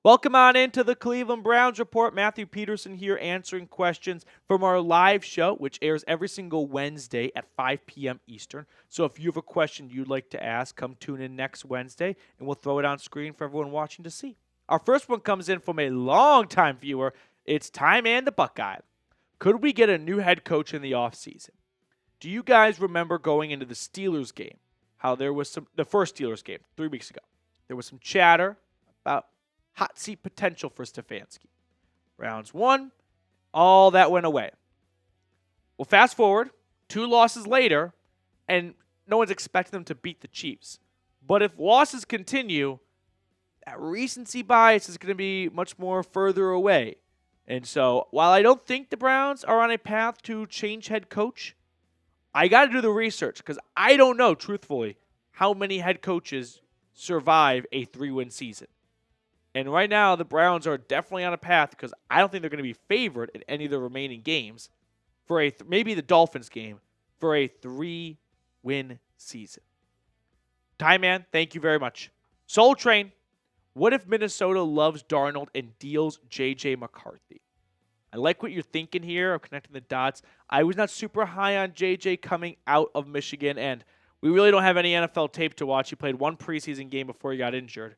Welcome on into the Cleveland Browns Report. Matthew Peterson here answering questions from our live show, which airs every single Wednesday at 5 p.m. Eastern. So if you have a question you'd like to ask, come tune in next Wednesday, and we'll throw it on screen for everyone watching to see. Our first one comes in from a longtime viewer. It's Time and the Buckeye. Could we get a new head coach in the offseason? Do you guys remember going into the Steelers game, how there was the first Steelers game 3 weeks ago? There was some chatter about hot seat potential for Stefanski. Browns won. All that went away. Well, fast forward, 2 losses later, and no one's expecting them to beat the Chiefs. But if losses continue, that recency bias is going to be much more further away. And so, while I don't think the Browns are on a path to change head coach, I got to do the research because I don't know, truthfully, how many head coaches survive a 3-win season. And right now, the Browns are definitely on a path because I don't think they're going to be favored in any of the remaining games for maybe the Dolphins game for a 3-win season. Time Man, thank you very much. Soul Train, what if Minnesota loves Darnold and deals J.J. McCarthy? I like what you're thinking here of connecting the dots. I was not super high on J.J. coming out of Michigan, and we really don't have any NFL tape to watch. He played one preseason game before he got injured.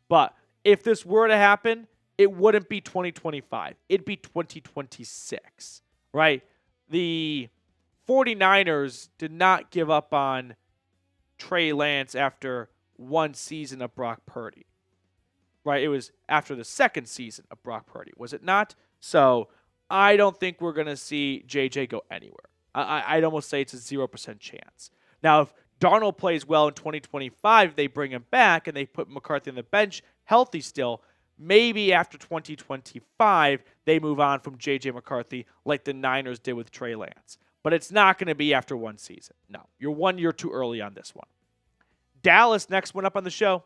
But if this were to happen, it wouldn't be 2025. It'd be 2026, right? The 49ers did not give up on Trey Lance after one season of Brock Purdy, right? It was after the second season of Brock Purdy, was it not? So I don't think we're going to see JJ go anywhere. I'd almost say it's a 0% chance. Now, if Darnold plays well in 2025, they bring him back and they put McCarthy on the bench, healthy still, maybe after 2025, they move on from J.J. McCarthy like the Niners did with Trey Lance. But it's not going to be after one season. No, you're 1 year too early on this one. Dallas, next one up on the show.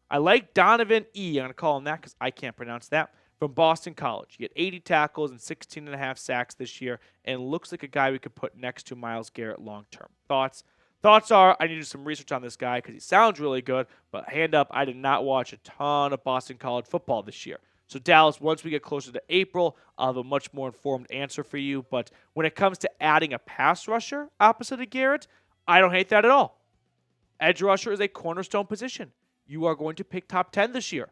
I like Donovan E. I'm going to call him that because I can't pronounce that. From Boston College. He had 80 tackles and 16.5 sacks this year and looks like a guy we could put next to Myles Garrett long-term. Thoughts? Thoughts are, I need to do some research on this guy because he sounds really good, but hand up, I did not watch a ton of Boston College football this year. So Dallas, once we get closer to April, I'll have a much more informed answer for you. But when it comes to adding a pass rusher opposite of Garrett, I don't hate that at all. Edge rusher is a cornerstone position. You are going to pick top 10 this year.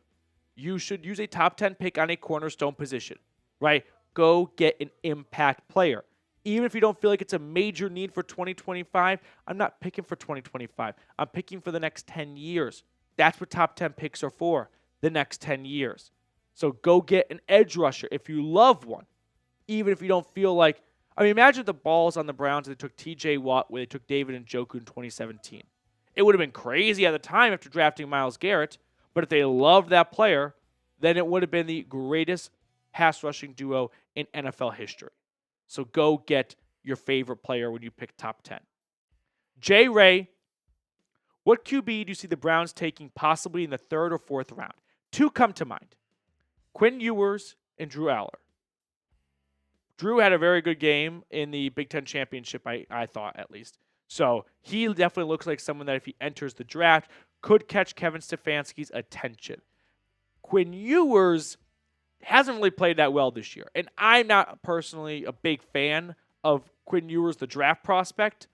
You should use a top 10 pick on a cornerstone position, right? Go get an impact player. Even if you don't feel like it's a major need for 2025, I'm not picking for 2025. I'm picking for the next 10 years. That's what top 10 picks are for, the next 10 years. So go get an edge rusher if you love one, even if you don't feel like, imagine the balls on the Browns that took TJ Watt where they took David Njoku in 2017. It would have been crazy at the time after drafting Myles Garrett, but if they loved that player, then it would have been the greatest pass rushing duo in NFL history. So go get your favorite player when you pick top 10. J. Ray, what QB do you see the Browns taking possibly in the 3rd or 4th round? 2 come to mind. Quinn Ewers and Drew Aller. Drew had a very good game in the Big Ten Championship, I thought at least. So he definitely looks like someone that if he enters the draft could catch Kevin Stefanski's attention. Quinn Ewers hasn't really played that well this year. And I'm not personally a big fan of Quinn Ewers, the draft prospect,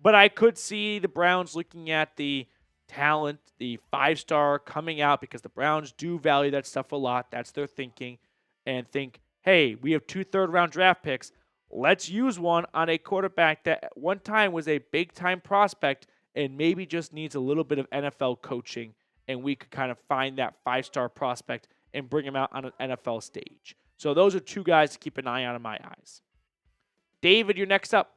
but I could see the Browns looking at the talent, the 5-star coming out because the Browns do value that stuff a lot. That's their thinking. And think, hey, we have 2 third-round draft picks. Let's use one on a quarterback that at one time was a big-time prospect and maybe just needs a little bit of NFL coaching, and we could kind of find that 5-star prospect and bring him out on an NFL stage. So those are 2 guys to keep an eye on in my eyes. David, you're next up.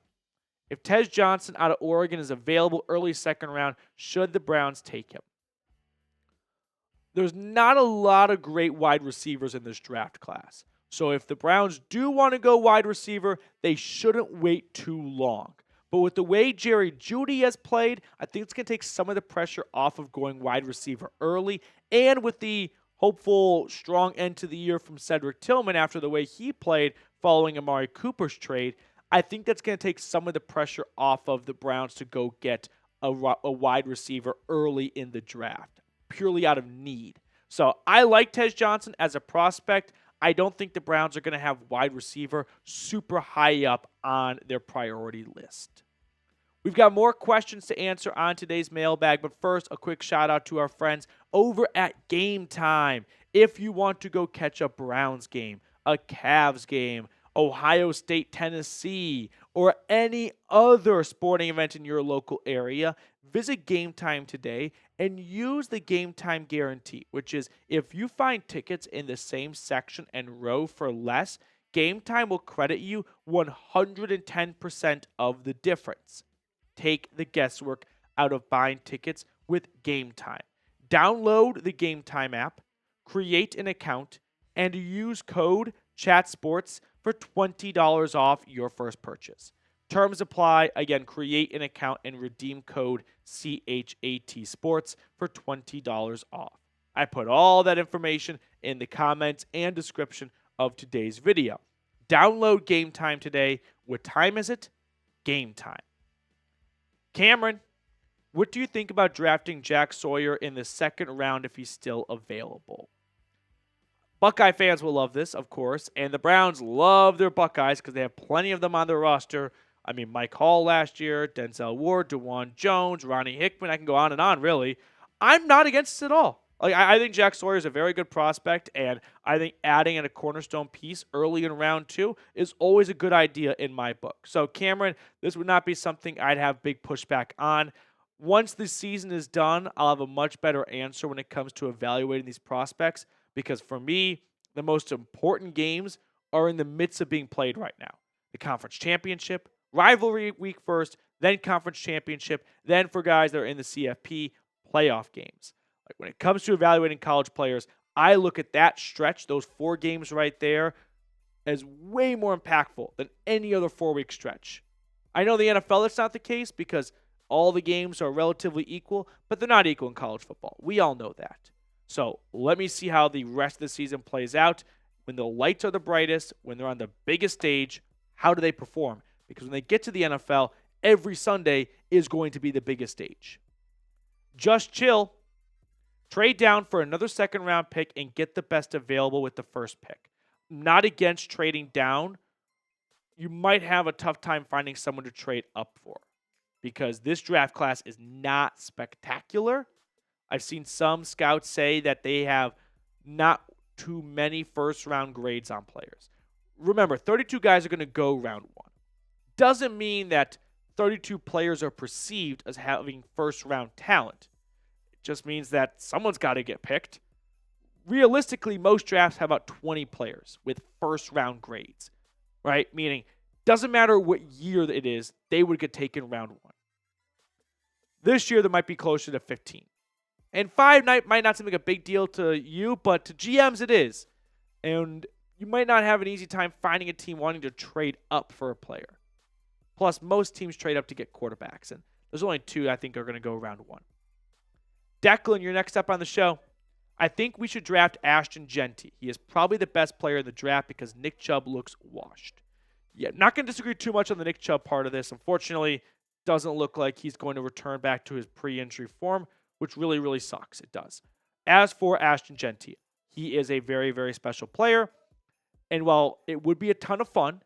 If Tez Johnson out of Oregon is available early 2nd round, should the Browns take him? There's not a lot of great wide receivers in this draft class. So if the Browns do want to go wide receiver, they shouldn't wait too long. But with the way Jerry Jeudy has played, I think it's going to take some of the pressure off of going wide receiver early. And with the hopeful strong end to the year from Cedric Tillman after the way he played following Amari Cooper's trade, I think that's going to take some of the pressure off of the Browns to go get a wide receiver early in the draft, purely out of need. So I like Tez Johnson as a prospect. I don't think the Browns are going to have wide receiver super high up on their priority list. We've got more questions to answer on today's mailbag, but first, a quick shout out to our friends over at Game Time. If you want to go catch a Browns game, a Cavs game, Ohio State, Tennessee, or any other sporting event in your local area, visit Game Time today and use the Game Time guarantee, which is if you find tickets in the same section and row for less, Game Time will credit you 110% of the difference. Take the guesswork out of buying tickets with Game Time. Download the Game Time app, create an account, and use code CHATSPORTS for $20 off your first purchase. Terms apply. Again, create an account and redeem code CHAT Sports for $20 off. I put all that information in the comments and description of today's video. Download Game Time today. What time is it? Game time. Cameron, what do you think about drafting Jack Sawyer in the second round if he's still available? Buckeye fans will love this, of course, and the Browns love their Buckeyes because they have plenty of them on their roster. I mean, Mike Hall last year, Denzel Ward, DeJuan Jones, Ronnie Hickman. I can go on and on, really. I'm not against it at all. I think Jack Sawyer is a very good prospect, and I think adding in a cornerstone piece early in round 2 is always a good idea in my book. So, Cameron, this would not be something I'd have big pushback on. Once the season is done, I'll have a much better answer when it comes to evaluating these prospects, because for me, the most important games are in the midst of being played right now. The conference championship, rivalry week first, then conference championship, then for guys that are in the CFP, playoff games. Like when it comes to evaluating college players, I look at that stretch, those 4 games right there, as way more impactful than any other 4-week stretch. I know the NFL, that's not the case because all the games are relatively equal, but they're not equal in college football. We all know that. So let me see how the rest of the season plays out. When the lights are the brightest, when they're on the biggest stage, how do they perform? Because when they get to the NFL, every Sunday is going to be the biggest stage. Just chill. Trade down for another second-round pick and get the best available with the first pick. Not against trading down. You might have a tough time finding someone to trade up for because this draft class is not spectacular. I've seen some scouts say that they have not too many first-round grades on players. Remember, 32 guys are going to go round 1. Doesn't mean that 32 players are perceived as having first-round talent. Just means that someone's got to get picked. Realistically, most drafts have about 20 players with first-round grades, right? Meaning, doesn't matter what year it is, they would get taken round 1. This year, there might be closer to 15. And 5 might not seem like a big deal to you, but to GMs it is. And you might not have an easy time finding a team wanting to trade up for a player. Plus, most teams trade up to get quarterbacks, and there's only 2 I think are going to go round 1. Declan, you're next up on the show. I think we should draft Ashton Jeanty. He is probably the best player in the draft because Nick Chubb looks washed. Yeah, not going to disagree too much on the Nick Chubb part of this. Unfortunately, doesn't look like he's going to return back to his pre-injury form, which really, really sucks. It does. As for Ashton Jeanty, he is a very, very special player. And while it would be a ton of fun,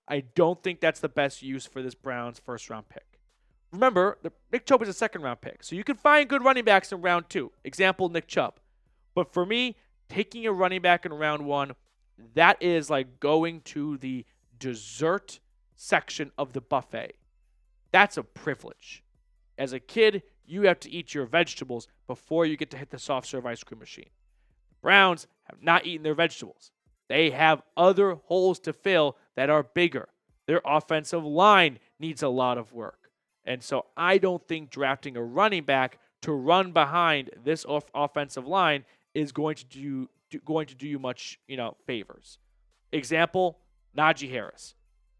I don't think that's the best use for this Browns first-round pick. Remember, Nick Chubb is a second-round pick, so you can find good running backs in round 2. Example, Nick Chubb. But for me, taking a running back in round 1, that is like going to the dessert section of the buffet. That's a privilege. As a kid, you have to eat your vegetables before you get to hit the soft-serve ice cream machine. The Browns have not eaten their vegetables. They have other holes to fill that are bigger. Their offensive line needs a lot of work. And so I don't think drafting a running back to run behind this offensive line is going to do you much, favors. Example, Najee Harris.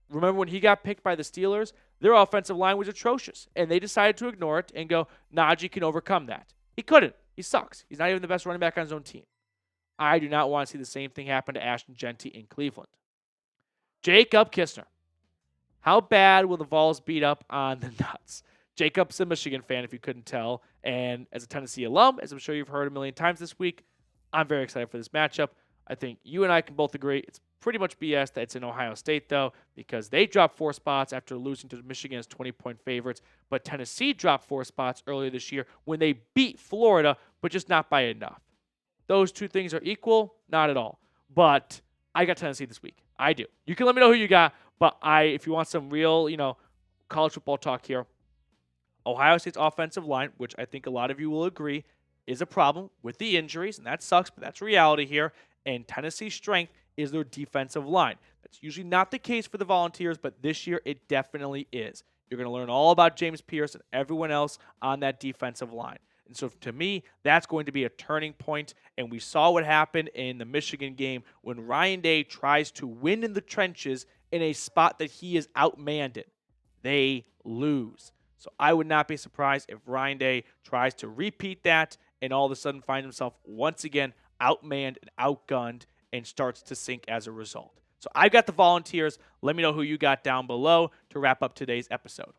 Remember when he got picked by the Steelers? Their offensive line was atrocious, and they decided to ignore it and go, Najee can overcome that. He couldn't. He sucks. He's not even the best running back on his own team. I do not want to see the same thing happen to Ashton Jeanty in Cleveland. Jacob Kistner. How bad will the Vols beat up on the Nuts? Jacob's a Michigan fan, if you couldn't tell. And as a Tennessee alum, as I'm sure you've heard a million times this week, I'm very excited for this matchup. I think you and I can both agree it's pretty much BS that it's in Ohio State, though, because they dropped 4 spots after losing to Michigan as 20-point favorites. But Tennessee dropped 4 spots earlier this year when they beat Florida, but just not by enough. Those two things are equal? Not at all. But I got Tennessee this week. I do. You can let me know who you got, but if you want some real, college football talk here, Ohio State's offensive line, which I think a lot of you will agree is a problem with the injuries, and that sucks, but that's reality here. And Tennessee's strength is their defensive line. That's usually not the case for the Volunteers, but this year it definitely is. You're going to learn all about James Pierce and everyone else on that defensive line. And so to me, that's going to be a turning point. And we saw what happened in the Michigan game when Ryan Day tries to win in the trenches in a spot that he is outmanned in. They lose. So I would not be surprised if Ryan Day tries to repeat that and all of a sudden finds himself once again outmanned and outgunned and starts to sink as a result. So I've got the Volunteers. Let me know who you got down below to wrap up today's episode.